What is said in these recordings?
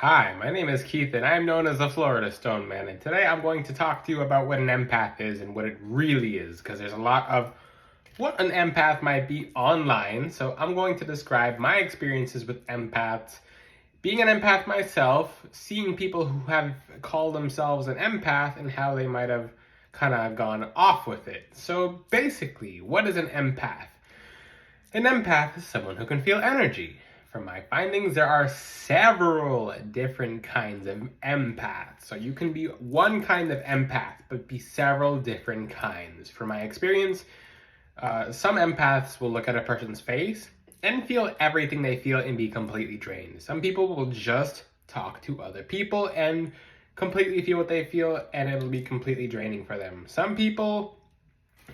Hi, my name is Keith and I'm known as the Florida Stone Man, and today I'm going to talk to you about what an empath is and what it really is, because there's a lot of what an empath might be online. So I'm going to describe my experiences with empaths, being an empath myself, seeing people who have called themselves an empath and how they might have kind of gone off with it. So basically, what is an empath? An empath is someone who can feel energy. From my findings, there are several different kinds of empaths. So you can be one kind of empath, but be several different kinds. From my experience, some empaths will look at a person's face and feel everything they feel and be completely drained. Some people will just talk to other people and completely feel what they feel, and it'll be completely draining for them. Some people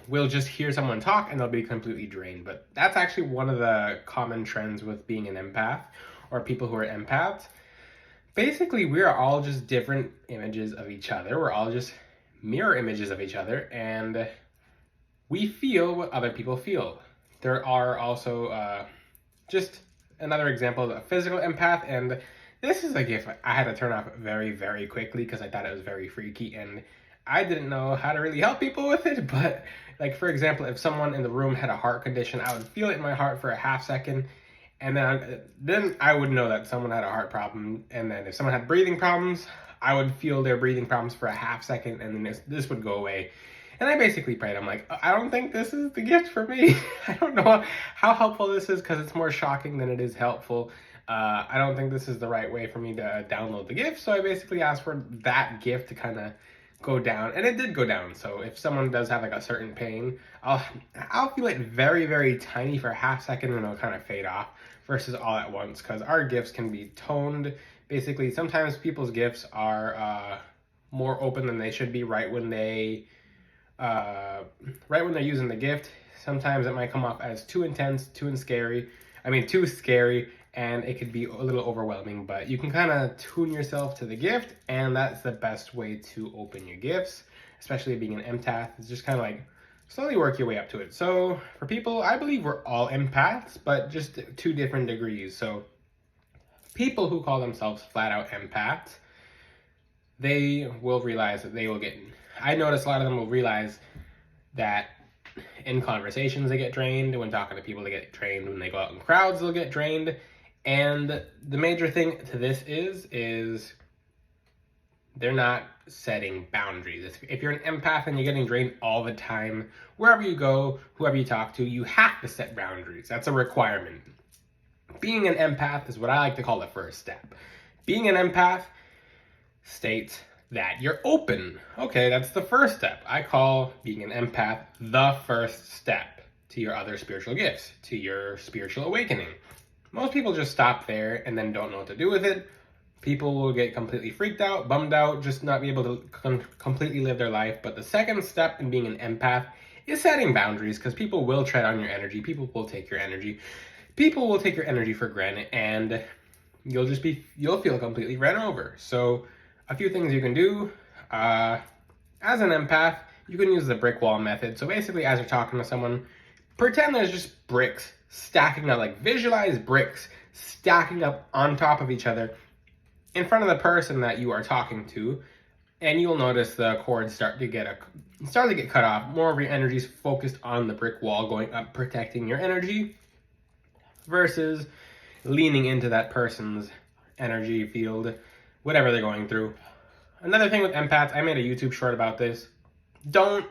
will just hear someone talk and they'll be completely drained. But that's actually one of the common trends with being an empath or people who are empaths. Basically, we are all just different images of each other. We're all just mirror images of each other, and we feel what other people feel. There are also just another example of a physical empath, and this is a gift I had to turn off very, very quickly because I thought it was very freaky and I didn't know how to really help people with it. But like, for example, if someone in the room had a heart condition, I would feel it in my heart for a half second, and then I would know that someone had a heart problem. And then if someone had breathing problems, I would feel their breathing problems for a half second, and then this would go away. And I basically prayed. I'm like, I don't think this is the gift for me. I don't know how helpful this is because it's more shocking than it is helpful. I don't think this is the right way for me to download the gift. So I basically asked for that gift to kind of go down, and it did go down. So if someone does have like a certain pain, I'll feel it very, very tiny for a half second, and it'll kind of fade off versus all at once, because our gifts can be toned. Basically, sometimes people's gifts are more open than they should be right when they're using the gift. Sometimes it might come off as too intense, too scary, and it could be a little overwhelming. But you can kind of tune yourself to the gift, and that's the best way to open your gifts, especially being an empath. It's just kind of like slowly work your way up to it. So for people, I believe we're all empaths, but just to different degrees. So people who call themselves flat out empaths, they will realize that I notice a lot of them will realize that in conversations they get drained, when talking to people they get drained, when they go out in crowds they'll get drained. And the major thing to this is they're not setting boundaries. If you're an empath and you're getting drained all the time, wherever you go, whoever you talk to, you have to set boundaries. That's a requirement. Being an empath is what I like to call the first step. Being an empath states that you're open. Okay, that's the first step. I call being an empath the first step to your other spiritual gifts, to your spiritual awakening. Most people just stop there and then don't know what to do with it. People will get completely freaked out, bummed out, just not be able to completely live their life. But the second step in being an empath is setting boundaries, because people will tread on your energy. People will take your energy. People will take your energy for granted, and you'll feel completely ran over. So a few things you can do. As an empath, you can use the brick wall method. So basically, as you're talking to someone, pretend there's just bricks stacking up, like visualize bricks stacking up on top of each other in front of the person that you are talking to, and you'll notice the cords start to get cut off. More of your energy is focused on the brick wall going up, protecting your energy, versus leaning into that person's energy field, whatever they're going through. Another thing with empaths, I made a YouTube short about this. Don't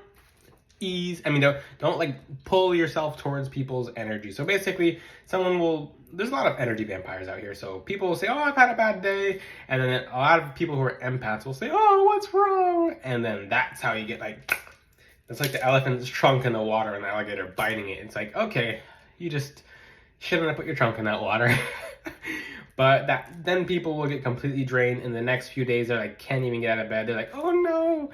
like pull yourself towards people's energy. So basically, there's a lot of energy vampires out here. So people will say, oh, I've had a bad day. And then a lot of people who are empaths will say, oh, what's wrong? And then that's how you get it's like the elephant's trunk in the water and the alligator biting it. It's like, okay, you just shouldn't have put your trunk in that water. But then people will get completely drained. In the next few days, they're like, can't even get out of bed. They're like, oh no,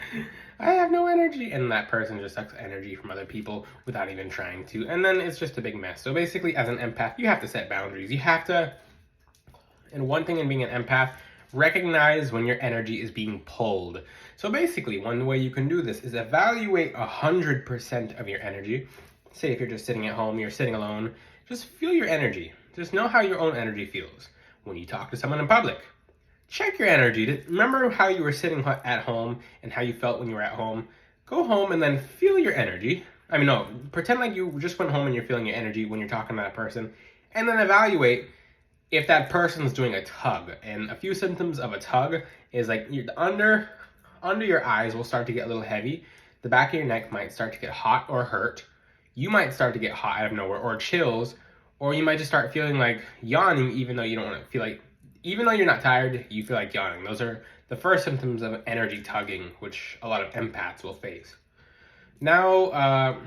I have no energy. And that person just sucks energy from other people without even trying to. And then it's just a big mess. So basically, as an empath, you have to set boundaries. You have to, and one thing in being an empath, recognize when your energy is being pulled. So basically, one way you can do this is evaluate 100% of your energy. Say if you're just sitting at home, you're sitting alone, just feel your energy. Just know how your own energy feels. When you talk to someone in public, check your energy. Remember how you were sitting at home and how you felt when you were at home? Go home and then feel your energy. I mean, no, pretend like you just went home and you're feeling your energy when you're talking to that person, and then evaluate if that person's doing a tug. And a few symptoms of a tug is like under your eyes will start to get a little heavy. The back of your neck might start to get hot or hurt. You might start to get hot out of nowhere or chills, or you might just start feeling like yawning even though you don't want to feel like, even though you're not tired, you feel like yawning. Those are the first symptoms of energy tugging, which a lot of empaths will face. Now,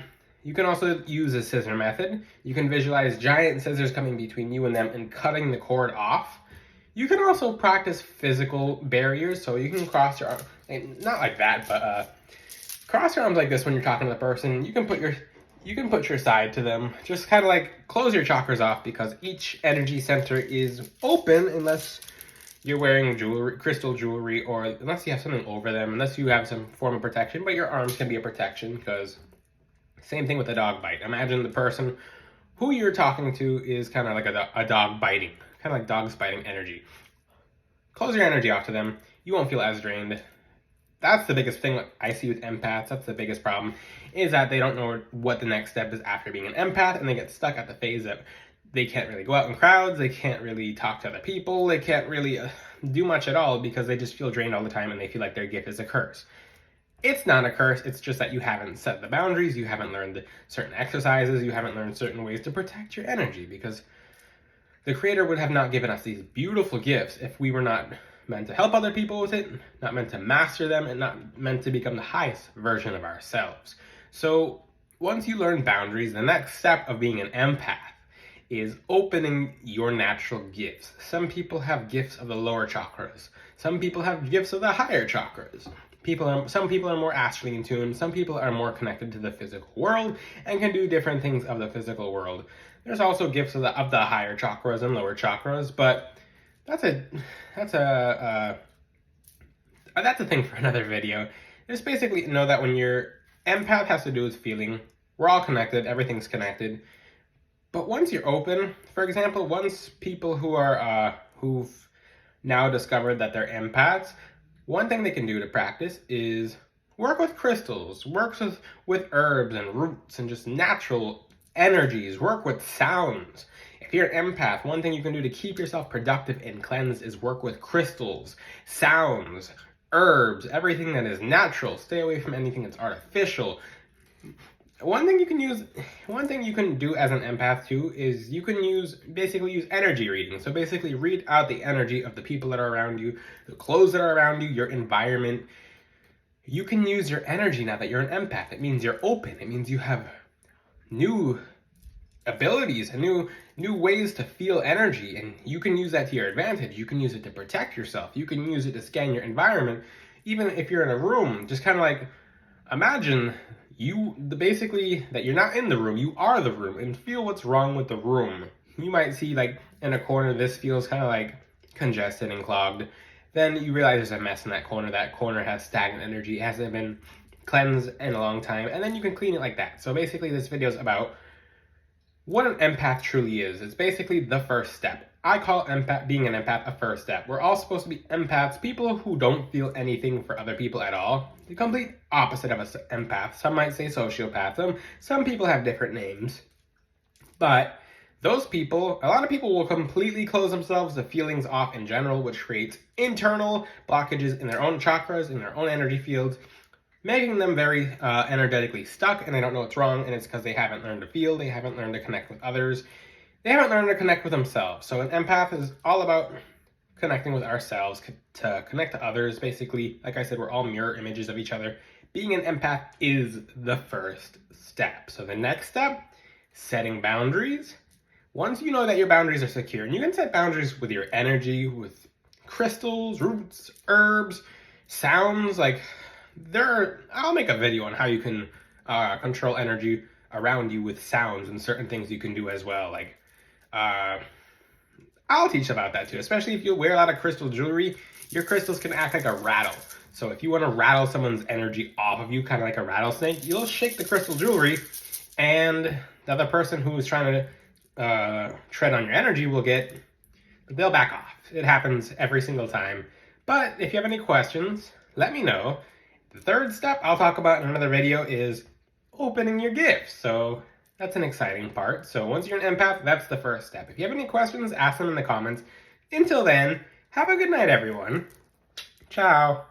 you can also use a scissor method. You can visualize giant scissors coming between you and them and cutting the cord off. You can also practice physical barriers, so you can cross your arms, not like that, but cross your arms like this when you're talking to the person. You can put your side to them. Just kind of like close your chakras off, because each energy center is open unless you're wearing jewelry, crystal jewelry, or unless you have something over them, unless you have some form of protection. But your arms can be a protection, because same thing with a dog bite. Imagine the person who you're talking to is kind of like a dog biting, kind of like dogs biting energy. Close your energy off to them. You won't feel as drained. That's the biggest thing I see with empaths. That's the biggest problem, is that they don't know what the next step is after being an empath, and they get stuck at the phase that they can't really go out in crowds, they can't really talk to other people, they can't really do much at all, because they just feel drained all the time and they feel like their gift is a curse. It's not a curse, it's just that you haven't set the boundaries, you haven't learned certain exercises, you haven't learned certain ways to protect your energy, because the Creator would have not given us these beautiful gifts if we were not meant to help other people with it, not meant to master them, and not meant to become the highest version of ourselves. So once you learn boundaries, the next step of being an empath is opening your natural gifts. Some people have gifts of the lower chakras. Some people have gifts of the higher chakras. Some people are more astrally in tune. Some people are more connected to the physical world and can do different things of the physical world. There's also gifts of the higher chakras and lower chakras, but that's a thing for another video. Just basically know that when your empath has to do with feeling, we're all connected, everything's connected. But once you're open, for example, once people who've now discovered that they're empaths, one thing they can do to practice is work with crystals, work with herbs and roots and just natural energies, work with sounds. If you're an empath, one thing you can do to keep yourself productive and cleansed is work with crystals, sounds, herbs, everything that is natural. Stay away from anything that's artificial. One thing you can do as an empath too is you can use energy reading. So basically read out the energy of the people that are around you, the clothes that are around you, your environment. You can use your energy now that you're an empath. It means you're open. It means you have new abilities and new ways to feel energy, and you can use that to your advantage. You can use it to protect yourself. You can use it to scan your environment. Even if you're in a room, just kind of like imagine that you're not in the room, you are the room, and feel what's wrong with the room. You might see like in a corner, this feels kind of like congested and clogged. Then you realize there's a mess in that corner. That corner has stagnant energy. It hasn't been cleansed in a long time, and then you can clean it like that. So basically this video is about what an empath truly is. It's basically the first step. I call being an empath a first step. We're all supposed to be empaths, people who don't feel anything for other people at all. The complete opposite of an empath. Some might say sociopath. Some people have different names. But those people, a lot of people will completely close themselves to feelings off in general, which creates internal blockages in their own chakras, in their own energy fields, making them very energetically stuck, and they don't know what's wrong, and it's because they haven't learned to feel, they haven't learned to connect with others, they haven't learned to connect with themselves. So an empath is all about connecting with ourselves to connect to others. Basically, like I said, we're all mirror images of each other. Being an empath is the first step. So the next step, setting boundaries. Once you know that your boundaries are secure, and you can set boundaries with your energy, with crystals, roots, herbs, sounds, like I'll make a video on how you can control energy around you with sounds and certain things you can do as well. Like, I'll teach about that too, especially if you wear a lot of crystal jewelry. Your crystals can act like a rattle. So if you want to rattle someone's energy off of you, kind of like a rattlesnake, you'll shake the crystal jewelry, and the other person who is trying to tread on your energy they'll back off. It happens every single time. But if you have any questions, let me know. The third step I'll talk about in another video is opening your gifts. So that's an exciting part. So once you're an empath, that's the first step. If you have any questions, ask them in the comments. Until then, have a good night, everyone. Ciao.